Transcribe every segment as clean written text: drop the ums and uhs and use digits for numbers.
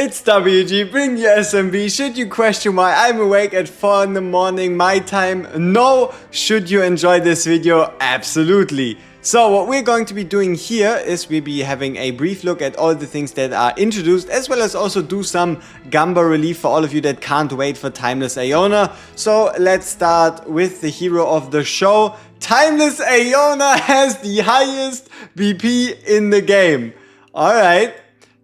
It's WG, bring your SMB. Should you question why I'm awake at 4 in the morning my time? No. Should you enjoy this video? Absolutely. So what we're going to be doing here is we'll be having a brief look at all the things that are introduced, as well as also do some Gamba relief for all of you that can't wait for Timeless Iona. So let's start with the hero of the show. Timeless Iona has the highest BP in the game. Alright.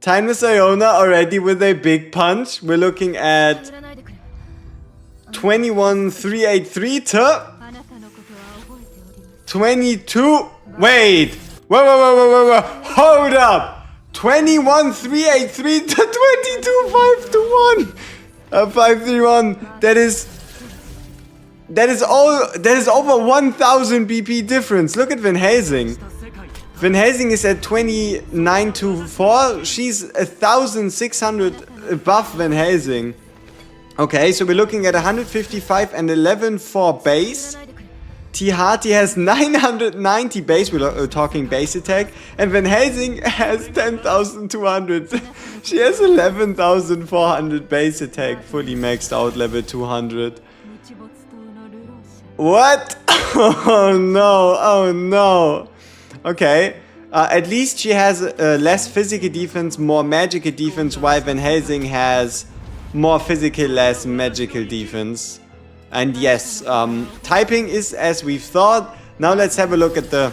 Timeless Iona already with a big punch. We're looking at 21,383 to 22. Wait. Whoa. Hold up. 21,383 to 22,521. 531. That is over 1,000 BP difference. Look at Van Helsing. Van Helsing is at 2924. She's 1,600 above Van Helsing. Okay, so we're looking at 155 and 11 for base. T. Harty has 990 base. We're talking base attack. And Van Helsing has 10,200. She has 11,400 base attack. Fully maxed out level 200. What? Oh no. Okay, at least she has less physical defense, more magical defense, while Van Helsing has more physical, less magical defense. And yes, typing is as we've thought. Now let's have a look at the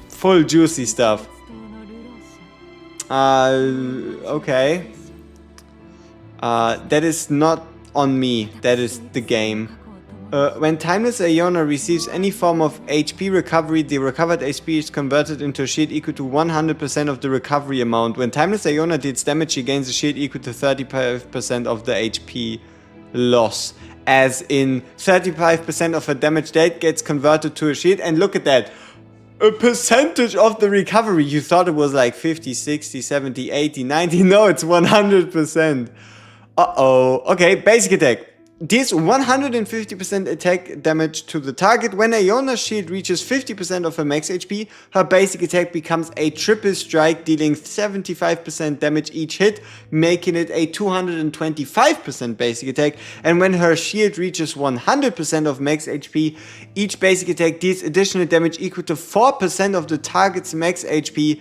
full juicy stuff. Okay. That is not on me, that is the game. When Timeless Iona receives any form of HP recovery, the recovered HP is converted into a shield equal to 100% of the recovery amount. When Timeless Iona deals damage, she gains a shield equal to 35% of the HP loss. As in, 35% of her damage dealt gets converted to a shield. And look at that. A percentage of the recovery. You thought it was like 50, 60, 70, 80, 90. No, it's 100%. Uh-oh. Okay, basic attack. Deals 150% attack damage to the target. When Iona's shield reaches 50% of her max HP, her basic attack becomes a triple strike, dealing 75% damage each hit, making it a 225% basic attack. And when her shield reaches 100% of max HP, each basic attack deals additional damage equal to 4% of the target's max HP,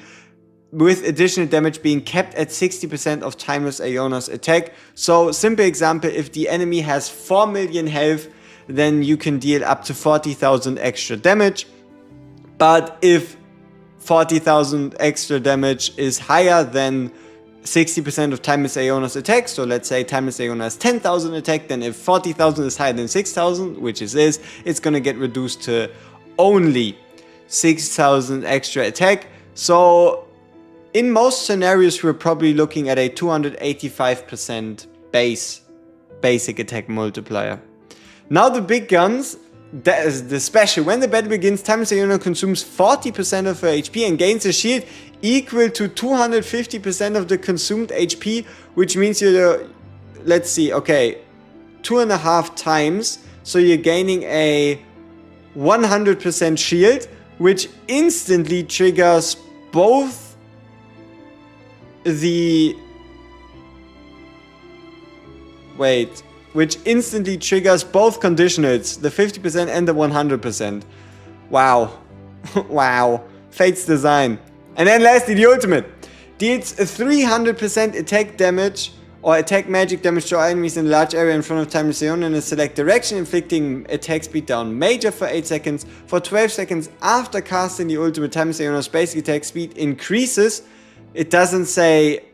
with additional damage being kept at 60% of Timeless Iona's attack. So, simple example, if the enemy has 4 million health, then you can deal up to 40,000 extra damage. But if 40,000 extra damage is higher than 60% of Timeless Iona's attack, so let's say Timeless Iona has 10,000 attack, then if 40,000 is higher than 6,000, which it is, it's gonna get reduced to only 6,000 extra attack. So, in most scenarios, we're probably looking at a 285% basic attack multiplier. Now the big guns, that is the special. When the battle begins, Timeless Iona consumes 40% of her HP and gains a shield equal to 250% of the consumed HP, which means you're, let's see, okay, 2.5 times. So you're gaining a 100% shield, which instantly triggers both which instantly triggers both conditionals, the 50% and the 100%. Wow. Wow. Fate's design. And then lastly, the ultimate. Deals 300% attack damage or attack magic damage to enemies in a large area in front of Timeless Iona in a select direction, inflicting attack speed down major for 8 seconds. For 12 seconds after casting the ultimate, Timeless Iona's basic attack speed increases. It doesn't say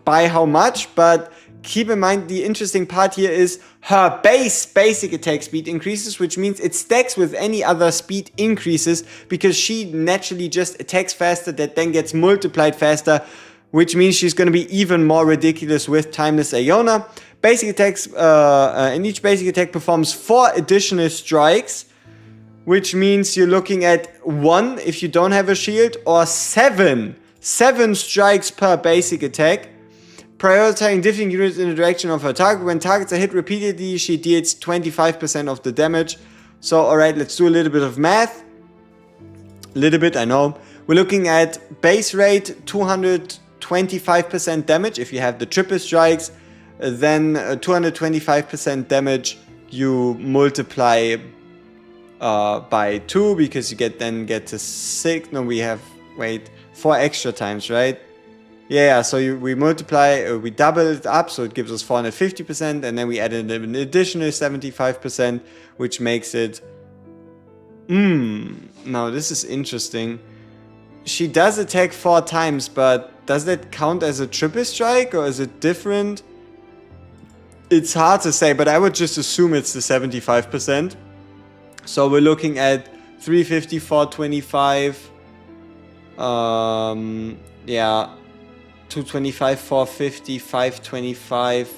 by how much, but keep in mind the interesting part here is her basic attack speed increases, which means it stacks with any other speed increases because she naturally just attacks faster, that then gets multiplied faster, which means she's going to be even more ridiculous with Timeless Iona. Basic attacks, and each basic attack performs 4 additional strikes, which means you're looking at 1 if you don't have a shield, or 7 strikes per basic attack, prioritizing different units in the direction of her target. When targets are hit repeatedly, she deals 25% of the damage. So, alright, let's do a little bit of math. A little bit, I know. We're looking at base rate 200 225% damage if you have the triple strikes. Then 225% damage you multiply by 2 because you then get to 6. No, we have, wait, 4 extra times, right? Yeah, so we multiply, we double it up, so it gives us 450%, and then we add an additional 75%, which makes it... Now this is interesting. She does attack 4 times, but does that count as a triple strike, or is it different? It's hard to say, but I would just assume it's the 75%. So we're looking at 350, 425, yeah, 225, 450, 525,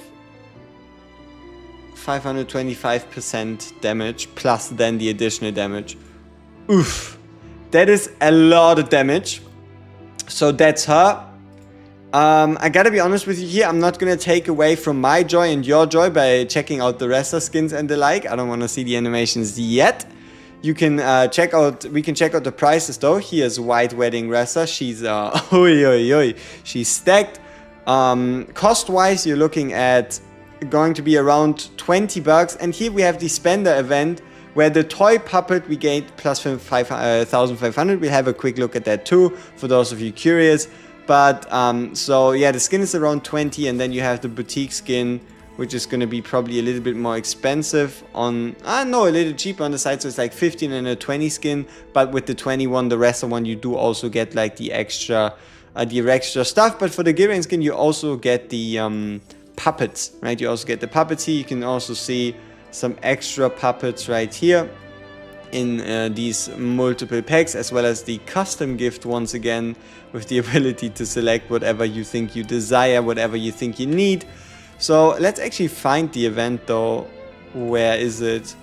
525% damage, plus then the additional damage. Oof, that is a lot of damage. So that's her. I gotta be honest with you here, I'm not gonna take away from my joy and your joy by checking out the wrestler skins and the like. I don't want to see the animations yet. You can we can check out the prices though. Here's White Wedding Wrestler. She's she's stacked. Cost wise, you're looking at going to be around 20 bucks. And here we have the spender event where the toy puppet we get plus 5,500. We'll have a quick look at that too for those of you curious. But, so yeah, the skin is around 20, and then you have the boutique skin, which is going to be probably a little bit more expensive on, no, a little cheaper on the side, so it's like 15 and a 20 skin, but with the 21, the rest of one, you do also get like the extra stuff, but for the Gilrain skin, you also get the puppets, right? You also get the puppets here. You can also see some extra puppets right here in these multiple packs, as well as the custom gift once again, with the ability to select whatever you think you desire, whatever you think you need. So let's actually find the event though. Where is it?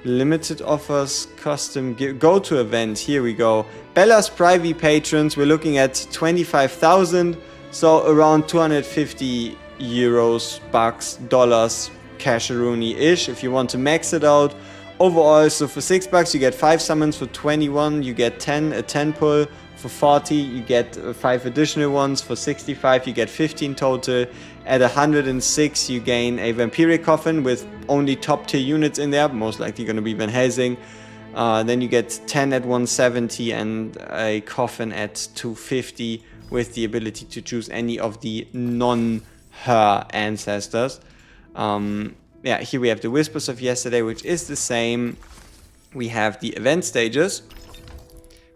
Limited offers, custom gift, go to event, here we go. Bella's Privy patrons, we're looking at 25,000, so around 250 euros, bucks, dollars, casharoonie-ish if you want to max it out. Overall, so for 6 bucks you get 5 summons, for 21 you get 10, a 10 pull, for 40 you get 5 additional ones, for 65 you get 15 total, at 106 you gain a Vampiric Coffin with only top tier units in there, most likely going to be Van Helsing. Then you get 10 at 170 and a Coffin at 250 with the ability to choose any of the non-her ancestors. Yeah, here we have the Whispers of Yesterday, which is the same. We have the event stages.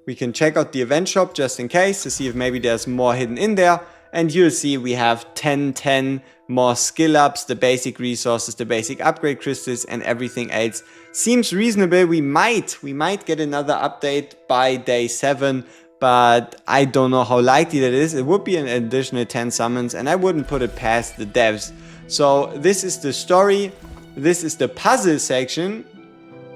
We can check out the event shop just in case to see if maybe there's more hidden in there. And you'll see we have 10 more skill ups, the basic resources, the basic upgrade crystals, and everything else seems reasonable. We might get another update by day 7, but I don't know how likely that is. It would be an additional 10 summons, and I wouldn't put it past the devs. So this is the story, this is the puzzle section,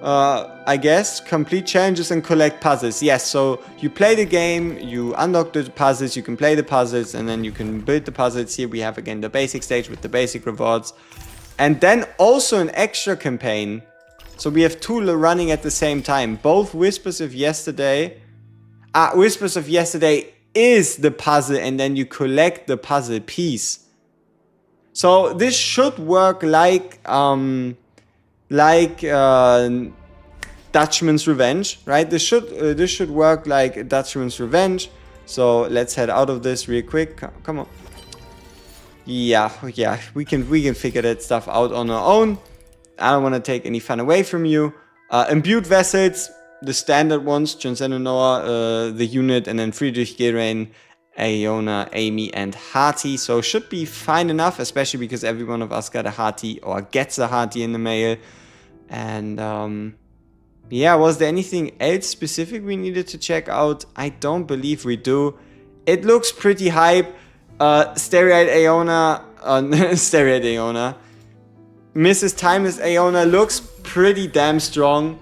I guess. Complete challenges and collect puzzles. Yes, so you play the game, you unlock the puzzles, you can play the puzzles, and then you can build the puzzles. Here we have again the basic stage with the basic rewards. And then also an extra campaign. So we have 2 running at the same time. Both Whispers of Yesterday. Whispers of Yesterday is the puzzle, and then you collect the puzzle piece. So this should work like Dutchman's Revenge, right? This should work like Dutchman's Revenge. So let's head out of this real quick. Come on. Yeah, we can figure that stuff out on our own. I don't want to take any fun away from you. Imbued vessels, the standard ones: Transcendent Noah, the unit, and then Friedrich, Gilrain, T.AIONA, Amy, and Hearty. So should be fine enough, especially because every one of us got a Hearty or gets a Hearty in the mail. And yeah, was there anything else specific we needed to check out? I don't believe we do. It looks pretty hype. Stereo-eyed T.AIONA, Stereo-eyed T.AIONA. Mrs. Timeless T.AIONA looks pretty damn strong.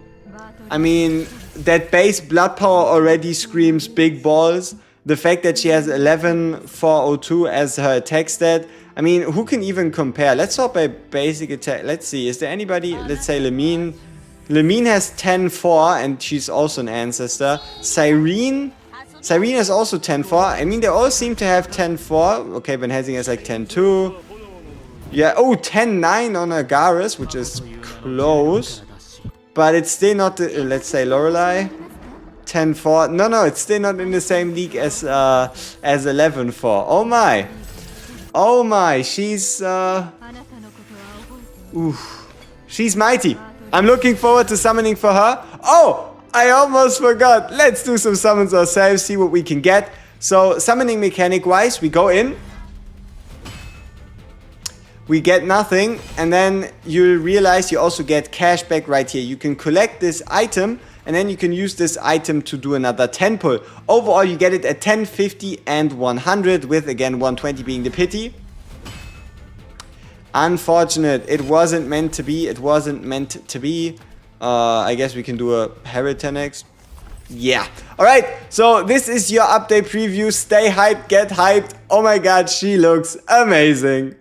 I mean, that base blood power already screams big balls. The fact that she has 11,402 as her attack stat, I mean, who can even compare? Let's sort by basic attack. Let's see, is there anybody? Let's say Lemine. Lemine has 10,4 and she's also an ancestor. Cyrene Cyrena is also 10-4. I mean, they all seem to have 10-4. Okay, Van Helsing has like 10-2. Yeah, oh, 10-9 on Agaris, which is close. But it's still not, let's say, Lorelei. 10-4. No, it's still not in the same league as 11-4. Oh my. Oh my, she's, she's mighty. I'm looking forward to summoning for her. Oh, I almost forgot. Let's do some summons ourselves, see what we can get. So, summoning mechanic wise, we go in. We get nothing, and then you'll realize you also get cash back right here. You can collect this item, and then you can use this item to do another 10 pull. Overall, you get it at 10, 50, and 100, with again 120 being the pity. Unfortunate. It wasn't meant to be. It wasn't meant to be. I guess we can do a Harriet next. Yeah. Alright, so this is your update preview. Stay hyped, get hyped. Oh my god, she looks amazing.